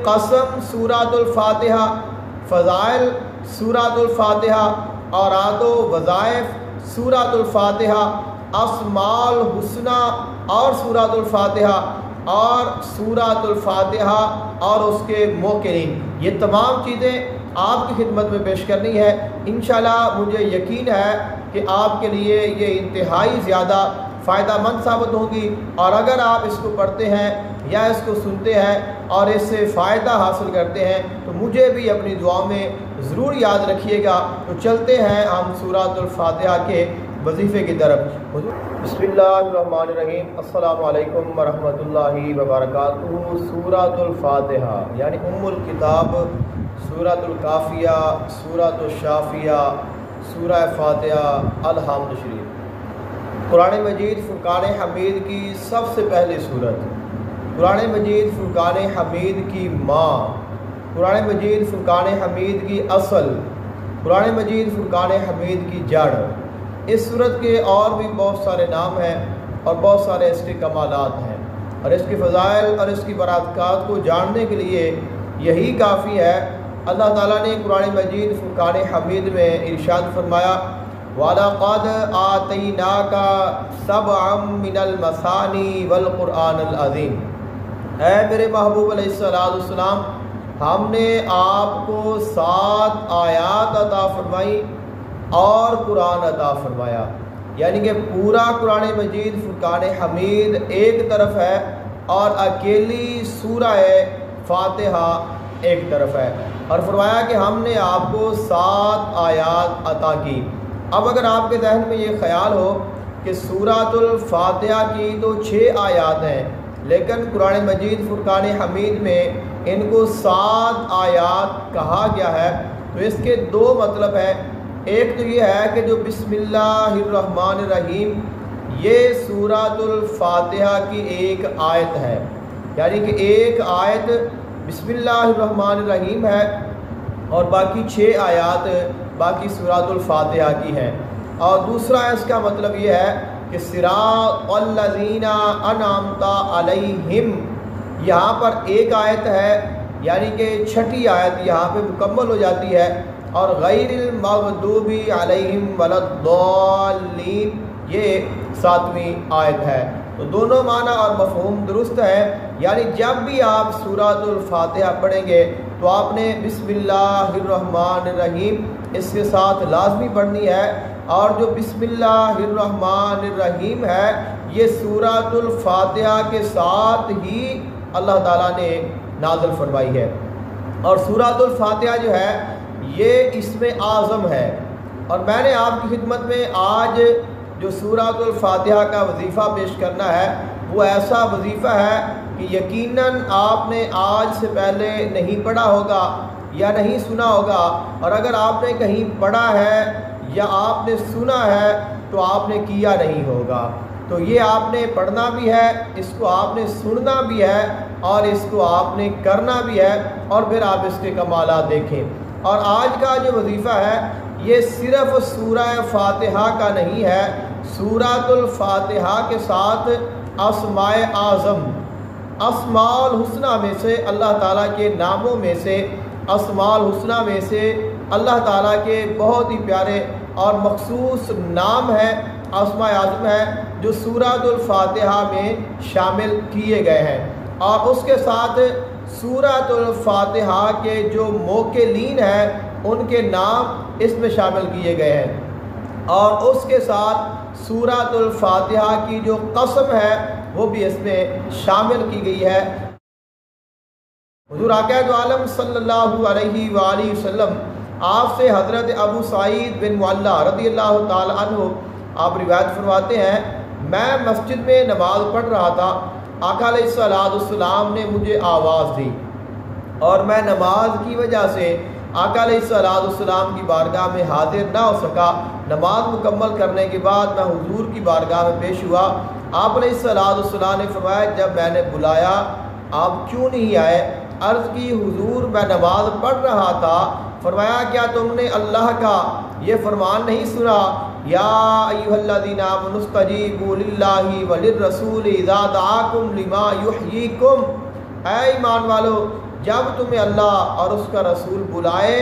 قسم سورۃ الفاتحہ، فضائل سورۃ الفاتحہ، اوراد و وظائف سورۃ الفاتحہ، اسماء الحسنی اور سورۃ الفاتحہ، اور سورۃ الفاتحہ اور اس کے موقعین، یہ تمام چیزیں آپ کی خدمت میں پیش کرنی ہے۔ انشاءاللہ مجھے یقین ہے کہ آپ کے لیے یہ انتہائی زیادہ فائدہ مند ثابت ہوگی، اور اگر آپ اس کو پڑھتے ہیں یا اس کو سنتے ہیں اور اس سے فائدہ حاصل کرتے ہیں تو مجھے بھی اپنی دعا میں ضرور یاد رکھیے گا۔ تو چلتے ہیں ہم سورۃ الفاتحہ کے وظیفے کی طرف۔ بسم اللہ الرحمن الرحیم، السلام علیکم ورحمۃ اللہ وبرکاتہ۔ سورۃ الفاتحہ یعنی ام الکتاب، سورۃ الکافیہ، سورۃ الشافیہ، سورہ فاتحہ، الحمد شریف۔ قرآن مجید فرقان حمید کی سب سے پہلی سورت، قرآن مجید فرقان حمید کی ماں، قرآن مجید فرقان حمید کی اصل، قرآن مجید فرقان حمید کی جڑ۔ اس سورت کے اور بھی بہت سارے نام ہیں اور بہت سارے اس کے کمالات ہیں، اور اس کے فضائل اور اس کی برکات کو جاننے کے لیے یہی کافی ہے۔ اللہ تعالیٰ نے قرآن مجید فرقان حمید میں ارشاد فرمایا، وَلَقَدْ آتَيْنَاكَ سَبْعًا مِّنَ الْمَثَانِي وَالْقُرْآنِ الْعَظِيمِ، اے میرے محبوب علیہ السلام، ہم نے آپ کو 7 آیات عطا فرمائی اور قرآن عطا فرمایا، یعنی کہ پورا قرآن مجید فرقان حمید ایک طرف ہے اور اکیلی سورہ فاتحہ ایک طرف ہے، اور فرمایا کہ ہم نے آپ کو 7 آیات عطا کی۔ اب اگر آپ کے ذہن میں یہ خیال ہو کہ سورۃ الفاتحہ کی تو 6 آیات ہیں، لیکن قرآن مجید فرقان حمید میں ان کو 7 آیات کہا گیا ہے، تو اس کے 2 مطلب ہیں۔ ایک تو یہ ہے کہ جو بسم اللہ الرحمن الرحیم یہ سورۃ الفاتحہ کی ایک آیت ہے، یعنی کہ ایک آیت بسم اللہ الرحمن الرحیم ہے اور باقی 6 آیات باقی سورۃ الفاتحہ کی ہیں۔ اور دوسرا اس کا مطلب یہ ہے کہ صراط الذین انعمت علیہم، یہاں پر ایک آیت ہے، یعنی کہ 6ٹھی آیت یہاں پہ مکمل ہو جاتی ہے، اور غیر المغضوب علیہم ولا الضالین یہ 7ویں آیت ہے۔ تو دونوں معنی اور مفہوم درست ہے، یعنی جب بھی آپ سورۃ الفاتحہ پڑھیں گے تو آپ نے بسم اللہ الرحمن الرحیم اس کے ساتھ لازمی پڑھنی ہے، اور جو بسم اللہ الرحمن الرحیم ہے یہ سورۃ الفاتحہ کے ساتھ ہی اللہ تعالیٰ نے نازل فرمائی ہے۔ اور سورۃ الفاتحہ جو ہے یہ اسم اعظم ہے، اور میں نے آپ کی خدمت میں آج جو سورۃ الفاتحہ کا وظیفہ پیش کرنا ہے وہ ایسا وظیفہ ہے کہ یقیناً آپ نے آج سے پہلے نہیں پڑھا ہوگا یا نہیں سنا ہوگا، اور اگر آپ نے کہیں پڑھا ہے یا آپ نے سنا ہے تو آپ نے کیا نہیں ہوگا۔ تو یہ آپ نے پڑھنا بھی ہے، اس کو آپ نے سننا بھی ہے، اور اس کو آپ نے کرنا بھی ہے، اور پھر آپ اس کے کمالات دیکھیں۔ اور آج کا جو وظیفہ ہے یہ صرف سورہ فاتحہ کا نہیں ہے، سورۃ الفاتحہ کے ساتھ اسماء اعظم، اسماء الحسنی میں سے اللہ تعالیٰ کے ناموں میں سے، اسماء الحسنی میں سے اللہ تعالیٰ کے بہت ہی پیارے اور مخصوص نام ہیں، اسماء اعظم ہیں جو سورۃ الفاتحہ میں شامل کیے گئے ہیں، اور اس کے ساتھ سورۃ الفاتحہ کے جو موقعین ہیں ان کے نام اس میں شامل کیے گئے ہیں، اور اس کے ساتھ سورۃ الفاتحہ کی جو قسم ہے وہ بھی اس میں شامل کی گئی ہے۔ حضور آقا دو عالم صلی اللہ علیہ وآلہ وسلم آپ سے حضرت ابو سعید بن معلہ رضی اللہ تعالی عنہ آپ روایت فرماتے ہیں، میں مسجد میں نماز پڑھ رہا تھا، آقا علیہ السلام نے مجھے آواز دی، اور میں نماز کی وجہ سے آقا علیہ السلام کی بارگاہ میں حاضر نہ ہو سکا۔ نماز مکمل کرنے کے بعد میں حضور کی بارگاہ میں پیش ہوا۔ آپ علیہ السلام نے فرمایا، جب میں نے بلایا آپ کیوں نہیں آئے؟ عرض کی، حضور میں نماز پڑھ رہا تھا۔ فرمایا، کیا تم نے اللہ کا یہ فرمان نہیں سنا، یا ایھا الذین آمنوا استجیبوا للہ وللرسول اذا دعاکم لما یحییکم؟ اے ایمان والو، جب تمہیں اللہ اور اس کا رسول بلائے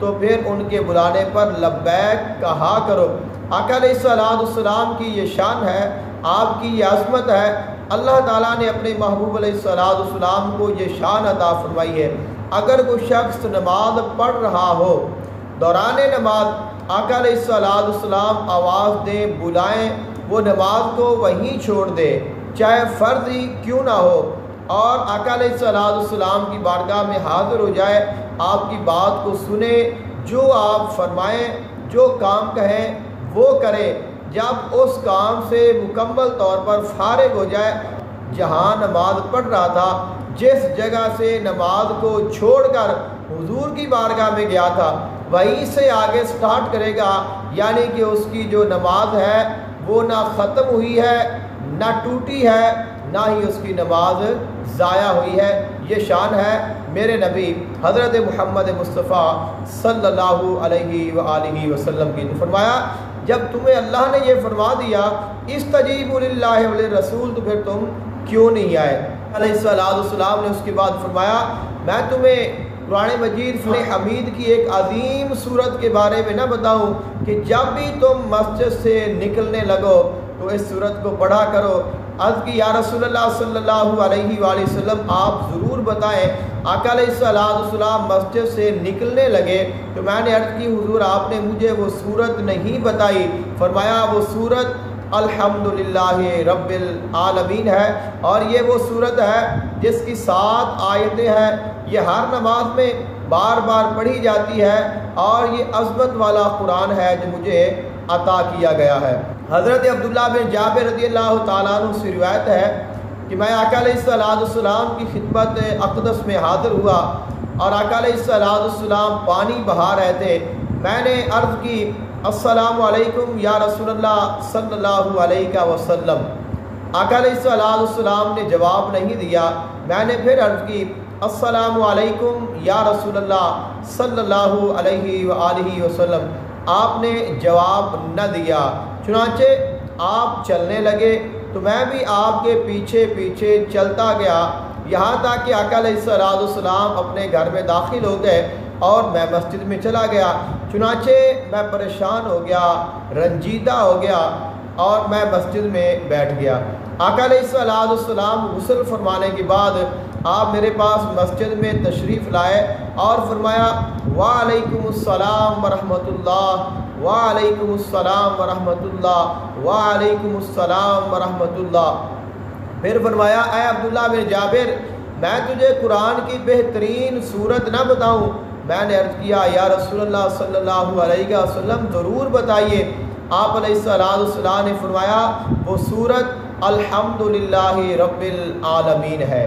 تو پھر ان کے بلانے پر لبیک کہا کرو۔ آقا علیہ السلام کی یہ شان ہے، آپ کی یہ عظمت ہے۔ اللہ تعالیٰ نے اپنے محبوب علیہ السلام کو یہ شان عطا فرمائی ہے۔ اگر کوئی شخص نماز پڑھ رہا ہو، دوران نماز آقا علیہ السلام آواز دیں، بلائیں، وہ نماز کو وہیں چھوڑ دے، چاہے فرض ہی کیوں نہ ہو، اور آقا علیہ السلام کی بارگاہ میں حاضر ہو جائے، آپ کی بات کو سنے، جو آپ فرمائیں، جو کام کہیں وہ کرے۔ جب اس کام سے مکمل طور پر فارغ ہو جائے، جہاں نماز پڑھ رہا تھا، جس جگہ سے نماز کو چھوڑ کر حضور کی بارگاہ میں گیا تھا، وہیں سے آگے سٹارٹ کرے گا، یعنی کہ اس کی جو نماز ہے وہ نہ ختم ہوئی ہے، نہ ٹوٹی ہے، نہ ہی اس کی نماز ضائع ہوئی ہے۔ یہ شان ہے میرے نبی حضرت محمد مصطفیٰ صلی اللہ علیہ وآلہ وسلم کی۔ فرمایا جب تمہیں اللہ نے یہ فرما دیا استجیبوا للہ وللرسول، تو پھر تم کیوں نہیں آئے؟ علیہ السلام نے اس کے بعد فرمایا میں تمہیں قرآن مجید فن حمید کی ایک عظیم صورت کے بارے میں نہ بتاؤں کہ جب بھی تم مسجد سے نکلنے لگو تو اس صورت کو پڑھا کرو۔ عرض کی یا رسول اللہ صلی اللہ علیہ وآلہ وسلم آپ ضرور بتائیں۔ آقا علیہ السلام مسجد سے نکلنے لگے تو میں نے عرض کی حضور آپ نے مجھے وہ صورت نہیں بتائی۔ فرمایا وہ صورت الحمدللہ رب العالمین ہے، اور یہ وہ صورت ہے جس کی 7 آیتیں ہیں۔ یہ ہر نماز میں بار بار پڑھی جاتی ہے، اور یہ عظمت والا قرآن ہے جو مجھے عطا کیا گیا ہے۔ حضرت عبداللہ بن جابر رضی اللہ تعالیٰ عنہ سے روایت ہے کہ میں آقا علیہ السلام کی خدمت اقدس میں حاضر ہوا، اور آقا علیہ السلام پانی بہا رہے تھے۔ میں نے عرض کی السلام علیکم یا رسول اللہ صلی اللہ علیہ وسلم۔ آقا علیہ السلام نے جواب نہیں دیا۔ میں نے پھر عرض کی السلام علیکم یا رسول اللہ صلی اللہ علیہ وآلہ وسلم۔ آپ نے جواب نہ دیا، چنانچہ آپ چلنے لگے تو میں بھی آپ کے پیچھے پیچھے چلتا گیا، یہاں تک کہ آقا علیہ السلام اپنے گھر میں داخل ہو گئے اور میں مسجد میں چلا گیا۔ چنانچہ میں پریشان ہو گیا، رنجیدہ ہو گیا، اور میں مسجد میں بیٹھ گیا۔ آقا علیہ السلام غسل فرمانے کے بعد آپ میرے پاس مسجد میں تشریف لائے اور فرمایا وعلیکم السلام ورحمۃ اللہ، وعلیکم السلام ورحمۃ اللہ، وعلیکم السلام ورحمۃ اللہ۔ پھر فرمایا اے عبداللہ بن جابر میں تجھے قرآن کی بہترین صورت نہ بتاؤں؟ میں نے عرض کیا یا رسول اللہ صلی اللہ علیہ وسلم ضرور بتائیے۔ آپ علیہ السلام نے فرمایا وہ صورت الحمدللہ رب العالمین ہے۔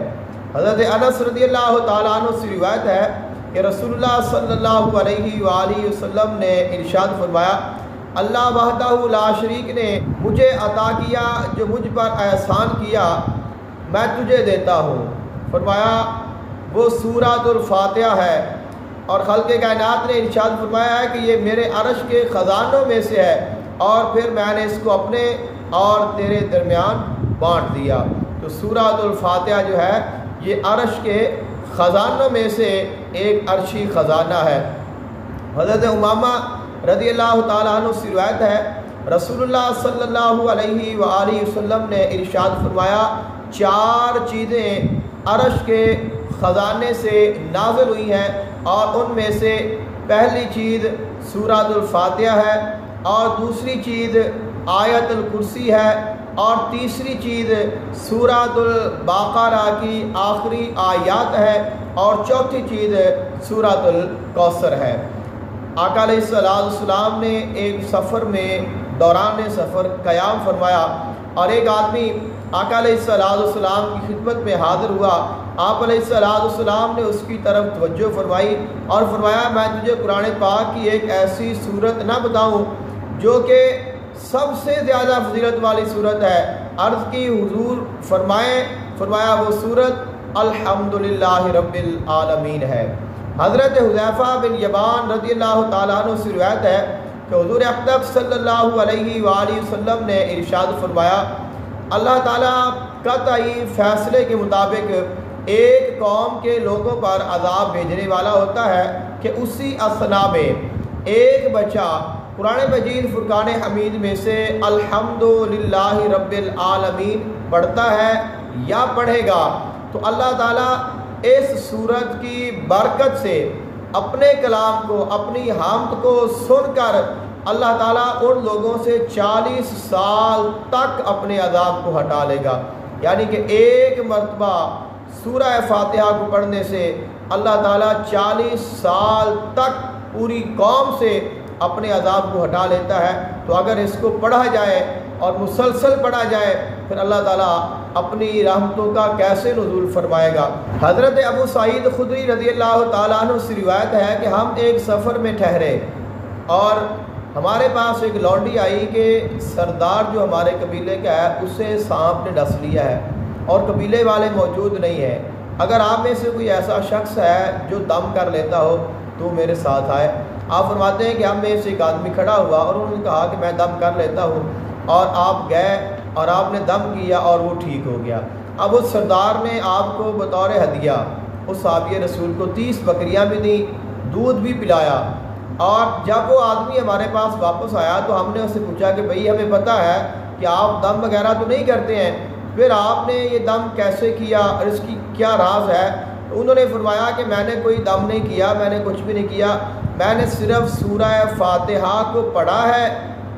حضرت انس رضی اللہ تعالیٰ عنہ سے روایت ہے کہ رسول اللہ صلی اللہ علیہ وآلہ وسلم نے ارشاد فرمایا اللہ وحدہ لا شریک نے مجھے عطا کیا جو مجھ پر احسان کیا میں تجھے دیتا ہوں۔ فرمایا وہ سورۃ الفاتحہ ہے، اور خلق کائنات نے ارشاد فرمایا ہے کہ یہ میرے عرش کے خزانوں میں سے ہے، اور پھر میں نے اس کو اپنے اور تیرے درمیان بانٹ دیا۔ تو سورۃ الفاتحہ جو ہے یہ عرش کے خزانوں میں سے ایک عرشی خزانہ ہے۔ حضرت امامہ رضی اللہ تعالیٰ عنہ سے روایت ہے رسول اللہ صلی اللہ علیہ وآلہ وسلم نے ارشاد فرمایا 4 چیزیں عرش کے خزانے سے نازل ہوئی ہیں، اور ان میں سے پہلی چیز سورۃ الفاتحہ ہے، اور دوسری چیز آیت الکرسی ہے، اور تیسری چیز سورۃ البقرہ کی آخری آیات ہے، اور چوتھی چیز سورۃ الکوثر ہے۔ آقا علیہ السلام نے ایک سفر میں دوران سفر قیام فرمایا، اور ایک آدمی آقا علیہ السلام کی خدمت میں حاضر ہوا۔ آپ علیہ السلام نے اس کی طرف توجہ فرمائی اور فرمایا میں تجھے قرآن پاک کی ایک ایسی صورت نہ بتاؤں جو کہ سب سے زیادہ فضیلت والی صورت ہے؟ عرض کی حضور فرمایا وہ صورت الحمدللہ رب العالمین ہے۔ حضرت حذیفہ بن یمان رضی اللہ تعالیٰ عنہ سے روایت ہے کہ حضور اقدس صلی اللہ علیہ وآلہ وسلم نے ارشاد فرمایا اللہ تعالیٰ قطعی فیصلے کے مطابق ایک قوم کے لوگوں پر عذاب بھیجنے والا ہوتا ہے کہ اسی اثنا میں ایک بچہ قرآن مجید فرقان حمید میں سے الحمدللہ رب العالمین پڑھتا ہے یا پڑھے گا، تو اللہ تعالیٰ اس سورت کی برکت سے اپنے کلام کو، اپنی حمد کو سن کر اللہ تعالیٰ ان لوگوں سے 40 سال تک اپنے عذاب کو ہٹا لے گا۔ یعنی کہ ایک مرتبہ سورہ فاتحہ کو پڑھنے سے اللہ تعالیٰ 40 سال تک پوری قوم سے اپنے عذاب کو ہٹا لیتا ہے۔ تو اگر اس کو پڑھا جائے اور مسلسل پڑھا جائے پھر اللہ تعالیٰ اپنی رحمتوں کا کیسے نزول فرمائے گا۔ حضرت ابو سعید خدری رضی اللہ تعالیٰ عنہ سے روایت ہے کہ ہم ایک سفر میں ٹھہرے اور ہمارے پاس ایک لونڈی آئی کہ سردار جو ہمارے قبیلے کا ہے اسے سانپ نے ڈس لیا ہے اور قبیلے والے موجود نہیں ہیں، اگر آپ میں سے کوئی ایسا شخص ہے جو دم کر لیتا ہو تو میرے ساتھ آئے۔ آپ فرماتے ہیں کہ ہم میں سے ایک آدمی کھڑا ہوا اور انہوں نے کہا کہ میں دم کر لیتا ہوں، اور آپ گئے اور آپ نے دم کیا اور وہ ٹھیک ہو گیا۔ اب اس سردار نے آپ کو بطور ہدیہ اس صحابی رسول کو 30 بکریاں بھی دیں، دودھ بھی پلایا، اور جب وہ آدمی ہمارے پاس واپس آیا تو ہم نے اس سے پوچھا کہ بھئی ہمیں پتہ ہے کہ آپ دم وغیرہ تو نہیں کرتے ہیں، پھر آپ نے یہ دم کیسے کیا اور اس کی کیا راز ہے؟ تو انہوں نے فرمایا کہ میں نے کوئی دم نہیں کیا، میں نے کچھ بھی نہیں کیا، میں نے صرف سورہ فاتحہ کو پڑھا ہے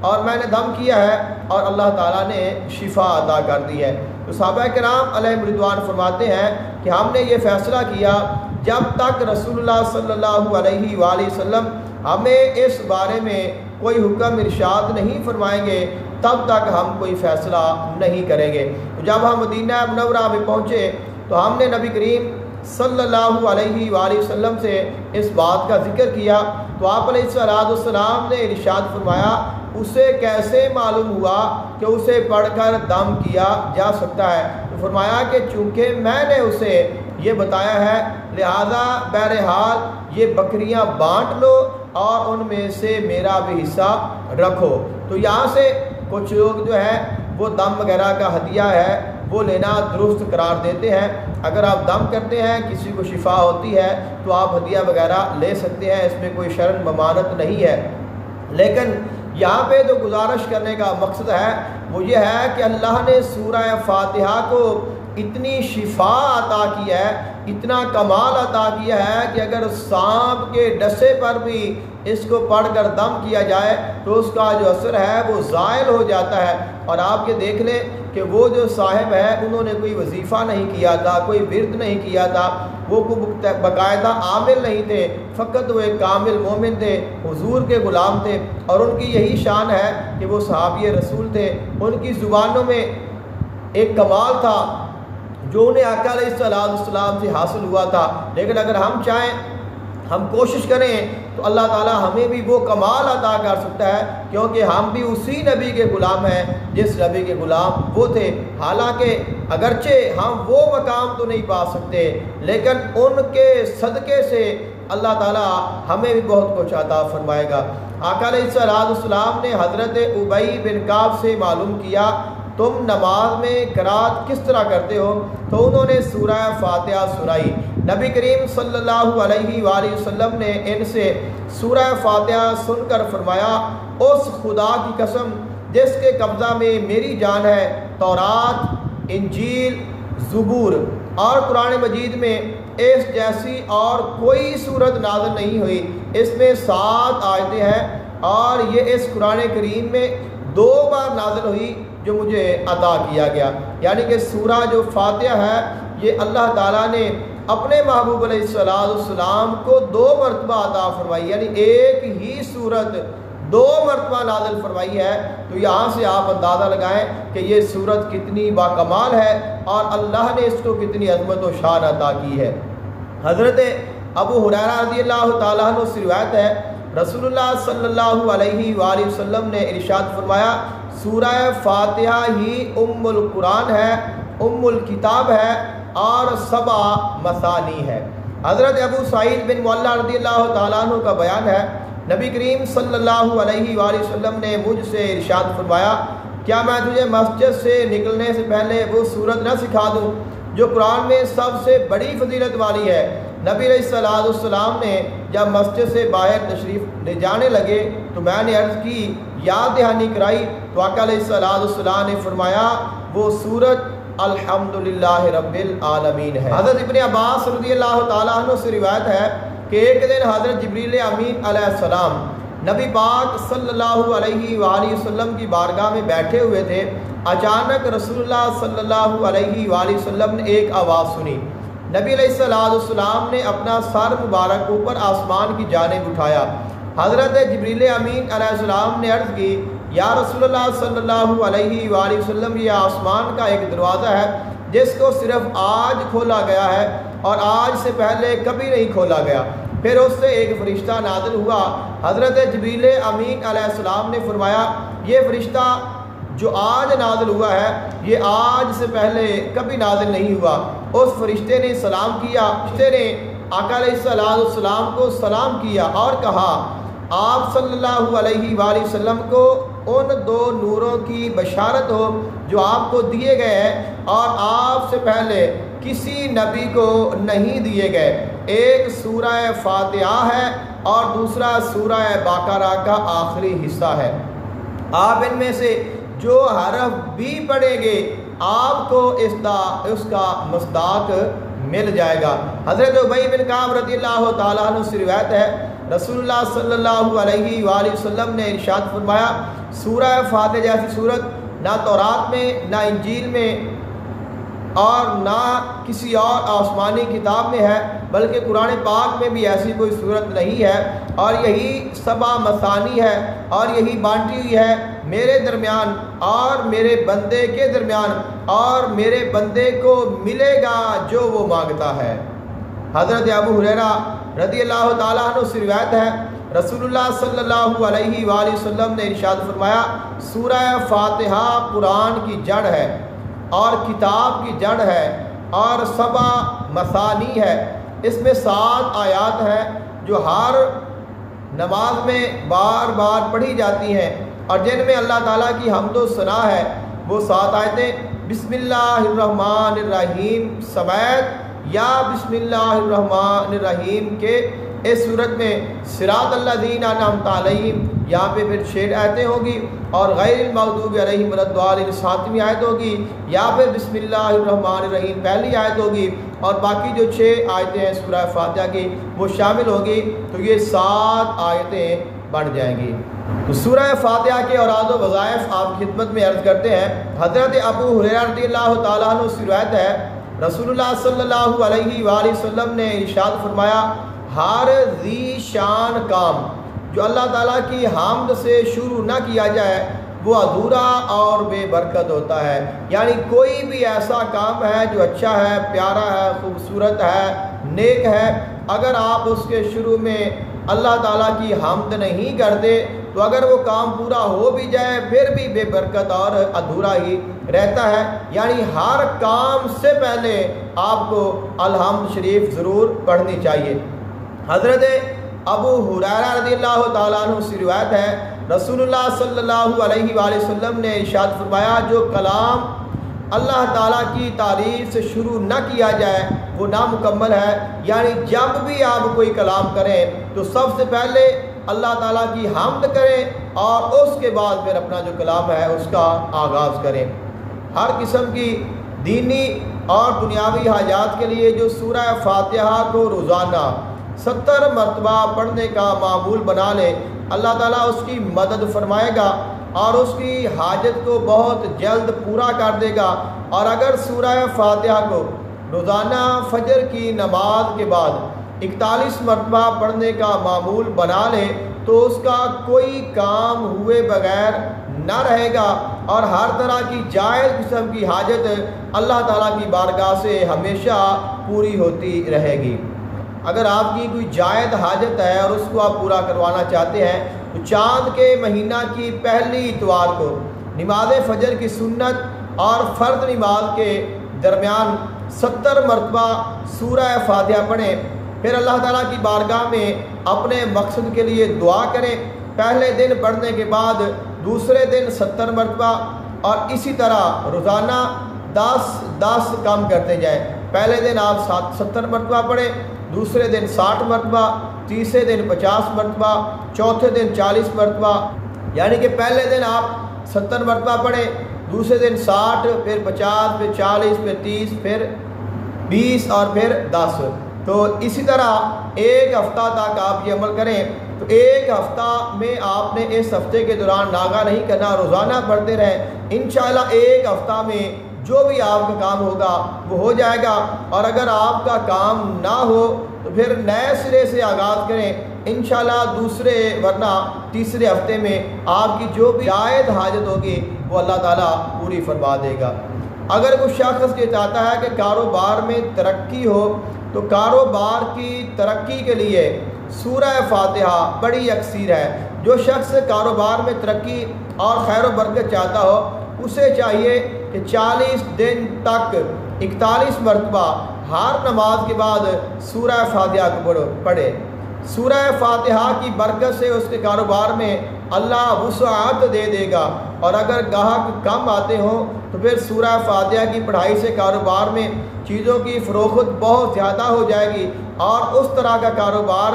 اور میں نے دم کیا ہے اور اللہ تعالیٰ نے شفا عطا کر دی ہے۔ تو صحابہ کرام علیہم رضوان فرماتے ہیں کہ ہم نے یہ فیصلہ کیا جب تک رسول اللہ صلی اللہ علیہ وآلہ وسلم ہمیں اس بارے میں کوئی حکم ارشاد نہیں فرمائیں گے تب تک ہم کوئی فیصلہ نہیں کریں گے۔ تو جب ہم مدینہ منورہ میں پہنچے تو ہم نے نبی کریم صلی اللہ علیہ وآلہ وسلم سے اس بات کا ذکر کیا تو آپ علیہ السلام نے ارشاد فرمایا اسے کیسے معلوم ہوا کہ اسے پڑھ کر دم کیا جا سکتا ہے؟ تو فرمایا کہ چونکہ میں نے اسے یہ بتایا ہے لہذا بہرحال یہ بکریاں بانٹ لو اور ان میں سے میرا بھی حصہ رکھو۔ تو یہاں سے کچھ لوگ جو ہے وہ دم وغیرہ کا ہدیہ ہے وہ لینا درست قرار دیتے ہیں، اگر آپ دم کرتے ہیں کسی کو شفا ہوتی ہے تو آپ ہدیہ وغیرہ لے سکتے ہیں، اس میں کوئی شرع ممانعت نہیں ہے۔ لیکن یہاں پہ جو گزارش کرنے کا مقصد ہے وہ یہ ہے کہ اللہ نے سورہ فاتحہ کو اتنی شفا عطا کی ہے، اتنا کمال عطا کیا ہے کہ اگر سانپ کے ڈسے پر بھی اس کو پڑھ کر دم کیا جائے تو اس کا جو اثر ہے وہ زائل ہو جاتا ہے۔ اور آپ یہ دیکھ لیں کہ وہ جو صاحب ہے انہوں نے کوئی وظیفہ نہیں کیا تھا، کوئی ورد نہیں کیا تھا، وہ کوئی باقاعدہ عامل نہیں تھے، فقط وہ ایک کامل مومن تھے، حضور کے غلام تھے، اور ان کی یہی شان ہے کہ وہ صحابی رسول تھے۔ ان کی زبانوں میں ایک کمال تھا جو انہیں آقا علیہ السلام سے حاصل ہوا تھا، لیکن اگر ہم چاہیں ہم کوشش کریں تو اللہ تعالیٰ ہمیں بھی وہ کمال عطا کر سکتا ہے، کیونکہ ہم بھی اسی نبی کے غلام ہیں جس نبی کے غلام وہ تھے۔ حالانکہ اگرچہ ہم وہ مقام تو نہیں پا سکتے لیکن ان کے صدقے سے اللہ تعالیٰ ہمیں بھی بہت کچھ عطا فرمائے گا۔ آقا علیہ السلام نے حضرت ابی بن کعب سے معلوم کیا تم نماز میں قرات کس طرح کرتے ہو؟ تو انہوں نے سورہ فاتحہ سنائی۔ نبی کریم صلی اللہ علیہ وآلہ وسلم نے ان سے سورہ فاتحہ سن کر فرمایا اس خدا کی قسم جس کے قبضہ میں میری جان ہے، تورات، انجیل، زبور اور قرآن مجید میں اس جیسی اور کوئی صورت نازل نہیں ہوئی، اس میں 7 آیتیں ہیں اور یہ اس قرآن کریم میں 2 بار نازل ہوئی جو مجھے عطا کیا گیا۔ یعنی کہ سورہ جو فاتحہ ہے یہ اللہ تعالیٰ نے اپنے محبوب علیہ السلام کو 2 مرتبہ عطا فرمائی، یعنی ایک ہی صورت 2 مرتبہ نازل فرمائی ہے۔ تو یہاں سے آپ اندازہ لگائیں کہ یہ صورت کتنی باکمال ہے اور اللہ نے اس کو کتنی عظمت و شان عطا کی ہے۔ حضرت ابو ہریرہ رضی اللہ تعالیٰ عنہ سے روایت ہے رسول اللہ صلی اللہ علیہ وآلہ وسلم نے ارشاد فرمایا سورہ فاتحہ ہی ام القرآن ہے، ام الکتاب ہے اور 7 مثانی ہے۔ حضرت ابو سعید بن معلہ رضی اللہ تعالیٰ عنہ کا بیان ہے نبی کریم صلی اللہ علیہ وآلہ وسلم نے مجھ سے ارشاد فرمایا کیا میں تجھے مسجد سے نکلنے سے پہلے وہ سورت نہ سکھا دوں جو قرآن میں سب سے بڑی فضیلت والی ہے۔ نبی علیہ السلام نے جب مسجد سے باہر تشریف لے جانے لگے تو میں نے عرض کی، یاد دہانی کرائی، تو آقا علیہ السلام نے فرمایا وہ سورت الحمدللہ رب العالمین ہے۔ حضرت ابن عباس رضی اللہ تعالیٰ عنہ سے روایت ہے کہ ایک دن حضرت جبریل امین علیہ السلام نبی پاک صلی اللہ علیہ وآلہ وسلم کی بارگاہ میں بیٹھے ہوئے تھے۔ اچانک رسول اللہ صلی اللہ علیہ وآلہ وسلم نے ایک آواز سنی۔ نبی علیہ السلام نے اپنا سر مبارک اوپر آسمان کی جانب اٹھایا۔ حضرت جبریل امین علیہ السلام نے عرض کی، یا رسول اللہ صلی اللہ علیہ وآلہ وسلم، یہ آسمان کا ایک دروازہ ہے جس کو صرف آج کھولا گیا ہے اور آج سے پہلے کبھی نہیں کھولا گیا۔ پھر اس سے ایک فرشتہ نازل ہوا۔ حضرت جبریل امین علیہ السلام نے فرمایا، یہ فرشتہ جو آج نازل ہوا ہے یہ آج سے پہلے کبھی نازل نہیں ہوا۔ اس فرشتے نے سلام کیا، فرشتے نے آقا علیہ السلام کو سلام کیا اور کہا، آپ صلی اللہ علیہ وآلہ وسلم کو ان دو نوروں کی بشارت ہو جو آپ کو دیے گئے ہیں اور آپ سے پہلے کسی نبی کو نہیں دیے گئے۔ ایک سورہ فاتحہ ہے اور دوسرا سورہ بقرہ کا آخری حصہ ہے۔ آپ ان میں سے جو حرف بھی پڑھیں گے آپ کو اس کا مصداق مل جائے گا۔ حضرت ابی بن کعب رضی اللہ تعالیٰ عنہ سے روایت ہے، رسول اللہ صلی اللہ علیہ وآلہ وسلم نے ارشاد فرمایا، سورہ فاتحہ جیسی صورت نہ تورات میں، نہ انجیل میں اور نہ کسی اور آسمانی کتاب میں ہے، بلکہ قرآن پاک میں بھی ایسی کوئی صورت نہیں ہے، اور یہی 7 مثانی ہے اور یہی بانٹی ہوئی ہے میرے درمیان اور میرے بندے کے درمیان، اور میرے بندے کو ملے گا جو وہ مانگتا ہے۔ حضرت ابو ہریرہ رضی اللہ تعالیٰ عنہ سے روایت ہے، رسول اللہ صلی اللہ علیہ وآلہ وسلم نے ارشاد فرمایا، سورہ فاتحہ قرآن کی جڑ ہے اور کتاب کی جڑ ہے اور 7 مثانی ہے۔ اس میں 7 آیات ہیں جو ہر نماز میں بار بار پڑھی جاتی ہیں اور جن میں اللہ تعالیٰ کی حمد و ثنا ہے۔ وہ 7 آیتیں بسم اللہ الرحمن الرحیم سمیت یا بسم اللہ الرحمن الرحیم کے اس صورت میں صراط الذین انعمت علیہم، یہاں پہ پھر 6 آیتیں ہوگی، اور غیر المغضوب علیہم ولا الضالین 7ویں آیت ہوگی، یا پھر بسم اللہ الرحمن الرحیم پہلی آیت ہوگی، اور باقی جو 6 آیتیں ہیں سورہ فاتحہ کی وہ شامل ہوگی، تو یہ 7 آیتیں بن جائیں گی۔ تو سورہ فاتحہ کے اوراد و وظائف آپ کی خدمت میں عرض کرتے ہیں۔ حضرت ابو ہریرہ رضی اللہ تعالیٰ عنہ سے روایت ہے، رسول اللہ صلی اللہ علیہ وآلہ وسلم نے ارشاد فرمایا، ہر ذی شان کام جو اللہ تعالیٰ کی حمد سے شروع نہ کیا جائے وہ ادھورا اور بے برکت ہوتا ہے۔ یعنی کوئی بھی ایسا کام ہے جو اچھا ہے، پیارا ہے، خوبصورت ہے، نیک ہے، اگر آپ اس کے شروع میں اللہ تعالیٰ کی حمد نہیں کرتے تو اگر وہ کام پورا ہو بھی جائے پھر بھی بے برکت اور ادھورا ہی رہتا ہے۔ یعنی ہر کام سے پہلے آپ کو الحمد شریف ضرور پڑھنی چاہیے۔ حضرت ابو ہریرہ رضی اللہ تعالیٰ عنہ سے روایت ہے، رسول اللہ صلی اللہ علیہ وآلہ وسلم نے ارشاد فرمایا، جو کلام اللہ تعالیٰ کی تعریف سے شروع نہ کیا جائے وہ نامکمل ہے۔ یعنی جب بھی آپ کوئی کلام کریں تو سب سے پہلے اللہ تعالیٰ کی حمد کریں اور اس کے بعد پھر اپنا جو کلام ہے اس کا آغاز کریں۔ ہر قسم کی دینی اور دنیاوی حاجات کے لیے جو سورہ فاتحہ کو روزانہ 70 مرتبہ پڑھنے کا معمول بنا لے، اللہ تعالیٰ اس کی مدد فرمائے گا اور اس کی حاجت کو بہت جلد پورا کر دے گا۔ اور اگر سورہ فاتحہ کو روزانہ فجر کی نماز کے بعد 41 مرتبہ پڑھنے کا معمول بنا لے تو اس کا کوئی کام ہوئے بغیر نہ رہے گا اور ہر طرح کی جائز قسم کی حاجت اللہ تعالیٰ کی بارگاہ سے ہمیشہ پوری ہوتی رہے گی۔ اگر آپ کی کوئی جائز حاجت ہے اور اس کو آپ پورا کروانا چاہتے ہیں تو چاند کے مہینہ کی پہلی اتوار کو نماز فجر کی سنت اور فرض نماز کے درمیان 70 مرتبہ سورہ فاتحہ پڑھیں، پھر اللہ تعالیٰ کی بارگاہ میں اپنے مقصد کے لیے دعا کریں۔ پہلے دن پڑھنے کے بعد دوسرے دن 70 مرتبہ اور اسی طرح روزانہ 10 کم کرتے جائیں۔ پہلے دن آپ 70 مرتبہ پڑھیں، دوسرے دن 60 مرتبہ، تیسرے دن 50 مرتبہ، چوتھے دن 40 مرتبہ، یعنی کہ پہلے دن آپ 70 مرتبہ پڑھیں، دوسرے دن 60، پھر 50، پھر 40، پھر 30، پھر 20 اور پھر 10۔ تو اسی طرح ایک ہفتہ تک آپ یہ عمل کریں۔ تو ایک ہفتہ میں آپ نے اس ہفتے کے دوران ناغہ نہیں کرنا، روزانہ پڑھتے رہیں۔ انشاءاللہ ایک ہفتہ میں جو بھی آپ کا کام ہوگا وہ ہو جائے گا، اور اگر آپ کا کام نہ ہو تو پھر نئے سرے سے آغاز کریں انشاءاللہ دوسرے ورنہ تیسرے ہفتے میں آپ کی جو بھی زائد حاجت ہوگی وہ اللہ تعالیٰ پوری فرما دے گا۔ اگر کوئی شخص یہ چاہتا ہے کہ کاروبار میں ترقی ہو تو کاروبار کی ترقی کے لیے سورہ فاتحہ بڑی یکسیر ہے۔ جو شخص کاروبار میں ترقی اور خیر و برکت چاہتا ہو اسے چاہیے کہ 40 دن تک 41 مرتبہ ہر نماز کے بعد سورہ فاتحہ کو پڑھے۔ سورہ فاتحہ کی برکت سے اس کے کاروبار میں اللہ وسعت دے دے گا، اور اگر گاہک کم آتے ہوں تو پھر سورہ فاتحہ کی پڑھائی سے کاروبار میں چیزوں کی فروخت بہت زیادہ ہو جائے گی، اور اس طرح کا کاروبار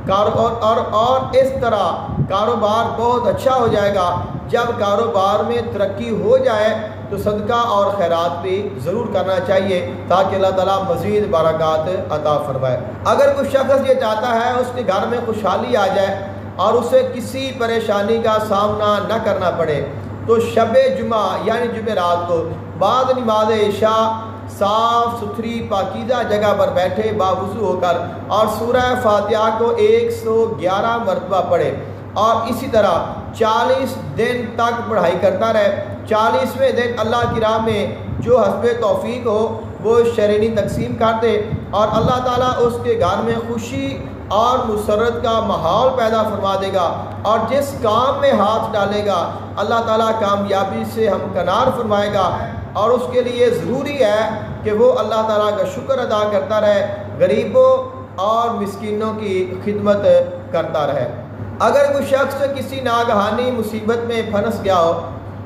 اس طرح کاروبار بہت اچھا ہو جائے گا۔ جب کاروبار میں ترقی ہو جائے تو صدقہ اور خیرات بھی ضرور کرنا چاہیے تاکہ اللہ تعالیٰ مزید برکات عطا فرمائے۔ اگر کوئی شخص یہ چاہتا ہے اس کے گھر میں خوشحالی آ جائے اور اسے کسی پریشانی کا سامنا نہ کرنا پڑے تو شب جمعہ یعنی جمعرات کو بعد نماز عشاء صاف ستھری پاکیزہ جگہ پر بیٹھے باوضو ہو کر اور سورہ فاتحہ کو 111 مرتبہ پڑھے، اور اسی طرح 40 دن تک پڑھائی کرتا رہے۔ 40ویں دن اللہ کی راہ میں جو حسب توفیق ہو وہ شرینی تقسیم کر دے، اور اللہ تعالیٰ اس کے گھر میں خوشی اور مسرت کا ماحول پیدا فرما دے گا، اور جس کام میں ہاتھ ڈالے گا اللہ تعالیٰ کامیابی سے ہمکنار فرمائے گا، اور اس کے لیے ضروری ہے کہ وہ اللہ تعالیٰ کا شکر ادا کرتا رہے، غریبوں اور مسکینوں کی خدمت کرتا رہے۔ اگر کوئی شخص کسی ناگہانی مصیبت میں پھنس گیا ہو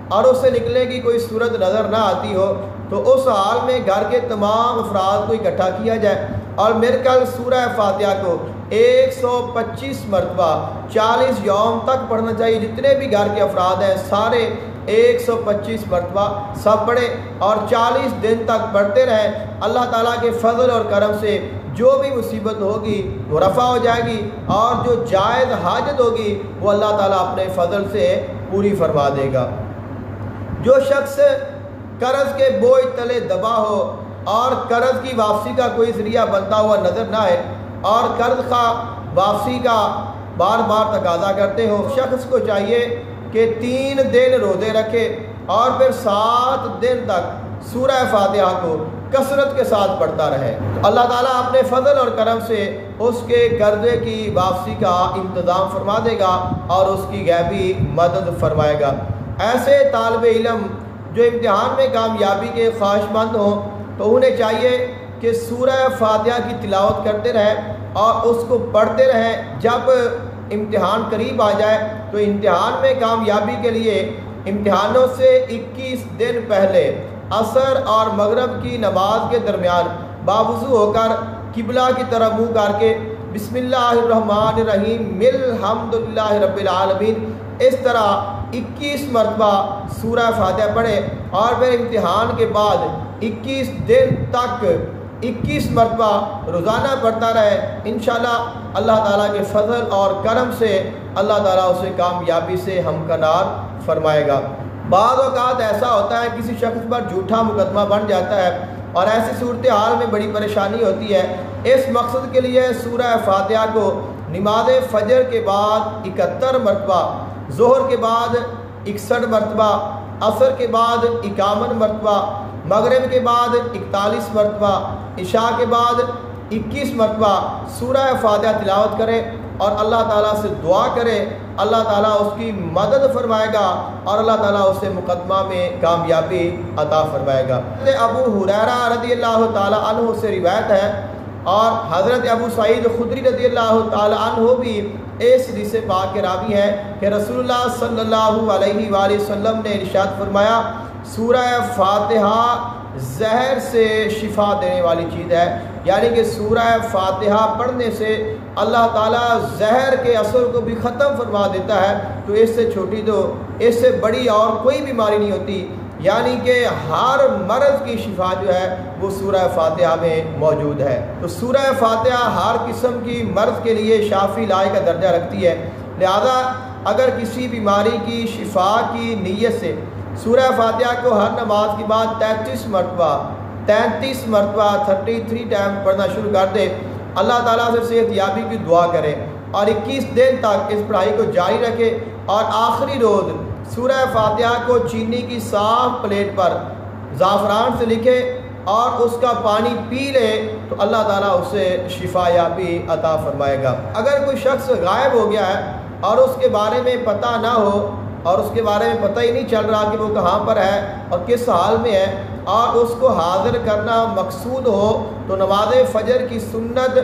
اور اسے نکلنے کی کوئی صورت نظر نہ آتی ہو تو اس حال میں گھر کے تمام افراد کو اکٹھا کیا جائے اور مرکل سورہ فاتحہ کو 125 مرتبہ 40 یوم تک پڑھنا چاہیے۔ جتنے بھی گھر کے افراد ہیں سارے 125 مرتبہ سب پڑھیں اور 40 دن تک پڑھتے رہیں۔ اللہ تعالیٰ کے فضل اور کرم سے جو بھی مصیبت ہوگی وہ رفع ہو جائے گی، اور جو جائز حاجت ہوگی وہ اللہ تعالیٰ اپنے فضل سے پوری فرما دے گا۔ جو شخص قرض کے بوجھ تلے دبا ہو اور قرض کی واپسی کا کوئی ذریعہ بنتا ہوا نظر نہ آئے اور قرض خواہ واپسی کا بار بار تقاضا کرتے ہو، شخص کو چاہیے کہ 3 دن روزے رکھے اور پھر 7 دن تک سورہ فاتحہ کو کثرت کے ساتھ پڑھتا رہے۔ تو اللہ تعالیٰ اپنے فضل اور کرم سے اس کے قرضے کی واپسی کا انتظام فرما دے گا اور اس کی غیبی مدد فرمائے گا۔ ایسے طالب علم جو امتحان میں کامیابی کے خواہش مند ہوں تو انہیں چاہیے کہ سورہ فاتحہ کی تلاوت کرتے رہیں اور اس کو پڑھتے رہیں۔ جب امتحان قریب آ جائے تو امتحان میں کامیابی کے لیے امتحانوں سے 21 دن پہلے عصر اور مغرب کی نماز کے درمیان باوضو ہو کر قبلہ کی طرف منہ کر کے بسم اللہ الرحمن الرحیم الحمدللہ رب العالمین اس طرح 21 مرتبہ سورہ فاتحہ پڑھیں، اور پھر امتحان کے بعد 21 دن تک 21 مرتبہ روزانہ پڑھتا رہے۔ انشاءاللہ اللہ تعالیٰ کے فضل اور کرم سے اللہ تعالیٰ اسے کامیابی سے ہمکنار فرمائے گا۔ بعض اوقات ایسا ہوتا ہے کسی شخص پر جھوٹا مقدمہ بن جاتا ہے اور ایسی صورتحال میں بڑی پریشانی ہوتی ہے۔ اس مقصد کے لیے سورہ فاتحہ کو نماز فجر کے بعد 71 مرتبہ، ظہر کے بعد 61 مرتبہ، عصر کے بعد 51 مرتبہ، مغرب کے بعد 41 مرتبہ، عشاء کے بعد 21 مرتبہ سورہ فاتحہ تلاوت کریں اور اللہ تعالیٰ سے دعا کریں۔ اللہ تعالیٰ اس کی مدد فرمائے گا اور اللہ تعالیٰ اسے مقدمہ میں کامیابی عطا فرمائے گا۔ ابو ہریرہ رضی اللہ تعالیٰ عنہ سے روایت ہے، اور حضرت ابو سعید خدری رضی اللہ تعالیٰ عنہ بھی اس حدیث پاک کے راوی ہیں کہ رسول اللہ صلی اللہ علیہ وآلہ وسلم نے ارشاد فرمایا، سورہ فاتحہ زہر سے شفا دینے والی چیز ہے، یعنی کہ سورہ فاتحہ پڑھنے سے اللہ تعالیٰ زہر کے اثر کو بھی ختم فرما دیتا ہے۔ تو اس سے چھوٹی تو اس سے بڑی اور کوئی بیماری نہیں ہوتی، یعنی کہ ہر مرض کی شفا جو ہے وہ سورہ فاتحہ میں موجود ہے۔ تو سورہ فاتحہ ہر قسم کی مرض کے لیے شافی علاج کا درجہ رکھتی ہے، لہذا اگر کسی بیماری کی شفا کی نیت سے سورہ فاتحہ کو ہر نماز کے بعد 33 مرتبہ 33 ٹائم پڑھنا شروع کر دے، اللہ تعالیٰ سے صحت یابی کی دعا کرے اور 21 دن تک اس پڑھائی کو جاری رکھے، اور آخری روز سورہ فاتحہ کو چینی کی صاف پلیٹ پر زعفران سے لکھے اور اس کا پانی پی لے تو اللہ تعالیٰ اسے شفا یابی عطا فرمائے گا۔ اگر کوئی شخص غائب ہو گیا ہے اور اس کے بارے میں پتہ نہ ہو اور اس کے بارے میں پتہ ہی نہیں چل رہا کہ وہ کہاں پر ہے اور کس حال میں ہے، اور اس کو حاضر کرنا مقصود ہو، تو نماز فجر کی سنت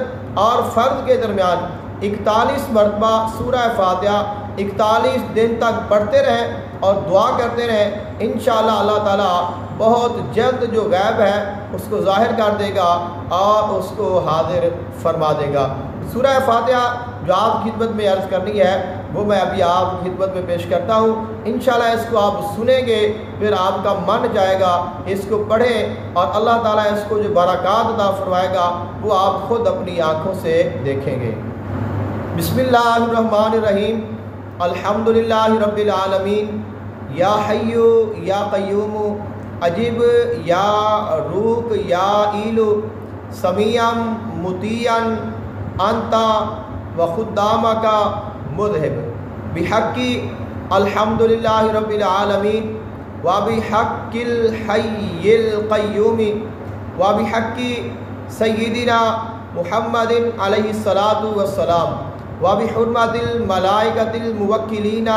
اور فرض کے درمیان 41 مرتبہ سورہ فاتحہ 41 دن تک پڑھتے رہیں اور دعا کرتے رہیں، انشاءاللہ اللہ تعالیٰ بہت جلد جو غیب ہے اس کو ظاہر کر دے گا اور اس کو حاضر فرما دے گا۔ سورہ فاتحہ جو آپ کی خدمت میں عرض کرنی ہے وہ میں ابھی آپ کی خدمت میں پیش کرتا ہوں، انشاءاللہ اس کو آپ سنیں گے، پھر آپ کا من جائے گا اس کو پڑھیں اور اللہ تعالیٰ اس کو جو برکات عطا فرمائے گا وہ آپ خود اپنی آنکھوں سے دیکھیں گے۔ بسم اللہ الرحمن الرحیم، الحمدللہ رب العالمین، یا حی یا قیوم عجیب یا روک یا ایلو سمیعم مطیعن انتا و خدامک مذہب بحقی الحمدللہ رب العالمین و بحق الحی القیوم و بحق سیدنا محمد علیہ الصلاۃ والسلام و بحرمت الملائکۃ الموکلین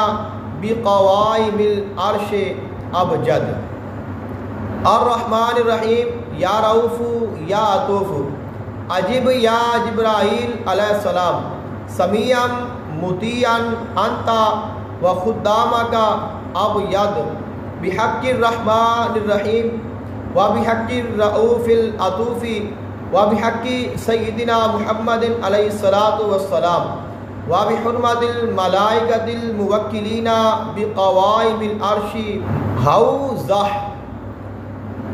بقوائم العرش ابجد الرحمن الرحیم، یا رؤوف یا عطوف عجیب یا جبرائیل علیہ السلام سمیعم مطیعن انتا و خدامک ابید بحق الرحمن الرحیم و بحق الرؤوف العطوف و بحق سیدنا محمد علیہ الصلاۃ والسلام و بحرمت الملائکۃ الموکلین بقوائم العرش حوضہ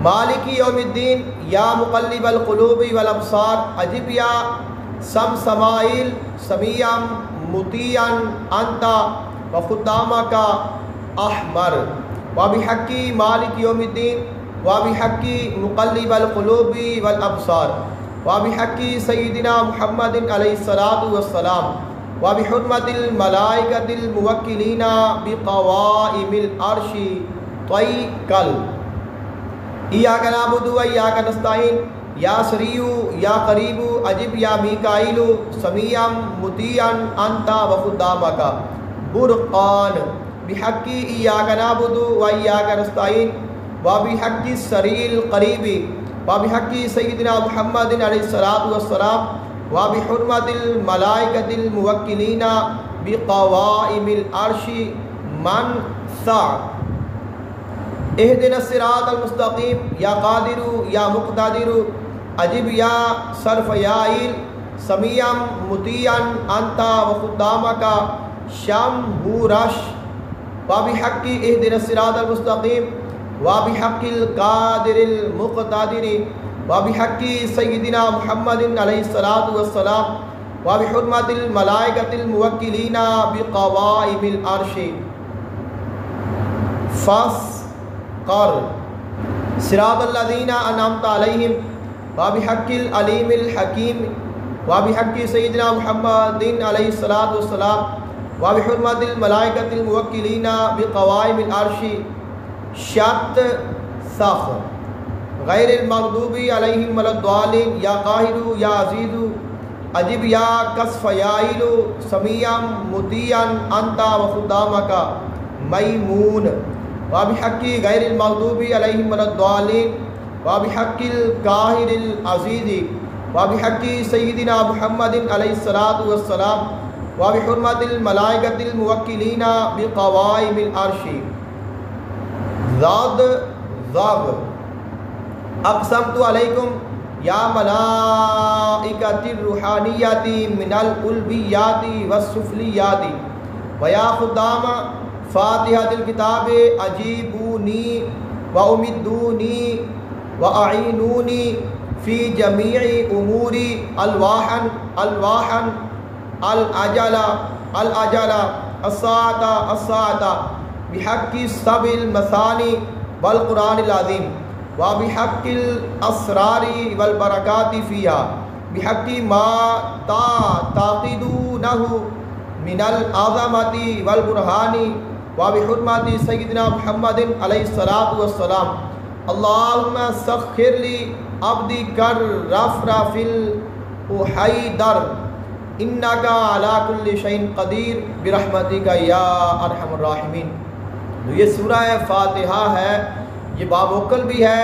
مالک یوم الدین، یا مقلب القلوب والابصار عجیب یا سمسمائل سمیعم مطیعن انتا و خدامک احمر و بحق مالک یوم الدین و بحق مقلب القلوب والابصار و بحق سیدنا محمد علیہ الصلاۃ والسلام و بحرمت الملائکۃ الموکلین بقوائم العرش طیقل ایاک نعبد و ایاک نستعین، یا سریع یا قریب عجیب یا میکائیل سمیعم مطیعن انتا و خدامک برقان بحق ایاک نعبد و ایاک نستعین و بحق السریع القریب و بحق سیدنا محمد علیہ الصلاۃ والسلام و بحرمت الملائکۃ الموکلین بقوائم العرش منصع اہدنا الصراط المستقیم، یا قادر یا مقتدر عجیب یا صرف یائل سمیعم مطیعن انتا و خدامک شمبورش و بحق اہدنا الصراط المستقیم و بحق القادر المقتدر و بحق سیدنا محمد علیہ الصلاۃ والسلام و بحرمت الملائکۃ الموکلین بقوائم العرش قر صراط الذین انعمت علیہم و بحق العلیم الحکیم و بحق سیدنا محمد علیہ الصلاۃ والسلام و بحرمت الملائکۃ الموکلین بقوائم العرش شط سخ غیر المغضوب علیہم ولا الضالین، یا قاہر یا عزیز عجیب یا کسف یائل سمیعم مطیعن انتا و خدامک میمون و بحق غیر المغضوب علیہم ولا الضالین و بحق القاہر العزیز و بحق سیدنا محمد علیہ الصلاۃ والسلام و بحرمت الملائکۃ الموکلین بقوائم العرش ضاد ضاب اقسمت علیکم یا ملائکۃ الروحانیات من القلبیات والسفلیات ویا خدام فاتحۃ الکتاب اجیبونی وامدونی واعینونی فی جمیع اموری الواحا العجلہ الساعة بحق السبع المثانی والقرآن العظیم وبحق الاسرار والبرکات فیہا بحق ما تعقدونہ من العظمۃ والبرہان وبحرمت سیدنا محمد علیہ الصلاۃ والسلام اللہم سخر لی عبدک الرفرف الحیدر انک علی کل شیء قدیر برحمتک یا ارحم الراحمین۔ یہ سورہ فاتحہ ہے، یہ باموکل بھی ہے،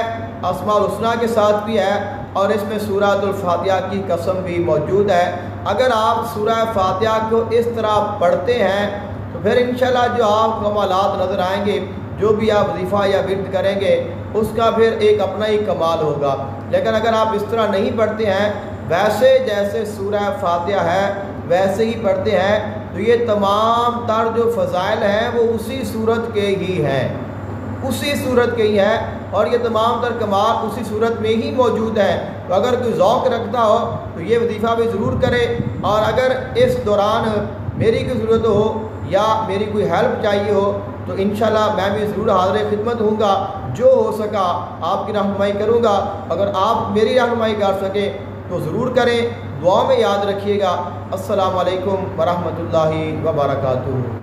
اسماء الحسنیٰ کے ساتھ بھی ہے، اور اس میں سورۃ الفاتحہ کی قسم بھی موجود ہے۔ اگر آپ سورہ فاتحہ کو اس طرح پڑھتے ہیں تو پھر انشاءاللہ جو آپ کو کمالات نظر آئیں گے، جو بھی آپ وظیفہ یا ورد کریں گے اس کا پھر ایک اپنا ہی کمال ہوگا۔ لیکن اگر آپ اس طرح نہیں پڑھتے ہیں، ویسے جیسے سورہ فاتحہ ہے ویسے ہی پڑھتے ہیں، تو یہ تمام تر جو فضائل ہیں وہ اسی صورت کے ہی ہیں، اسی صورت کے ہی ہیں، اور یہ تمام تر کمال اسی صورت میں ہی موجود ہیں۔ تو اگر کوئی ذوق رکھتا ہو تو یہ وظیفہ بھی ضرور کرے، اور اگر اس دوران میری کوئی ضرورت ہو یا میری کوئی ہیلپ چاہیے ہو تو انشاءاللہ میں بھی ضرور حاضر خدمت ہوں گا، جو ہو سکا آپ کی رہنمائی کروں گا۔ اگر آپ میری رہنمائی کر سکیں تو ضرور کریں، دعا میں یاد رکھیے گا۔ السلام علیکم ورحمۃ اللہ وبرکاتہ۔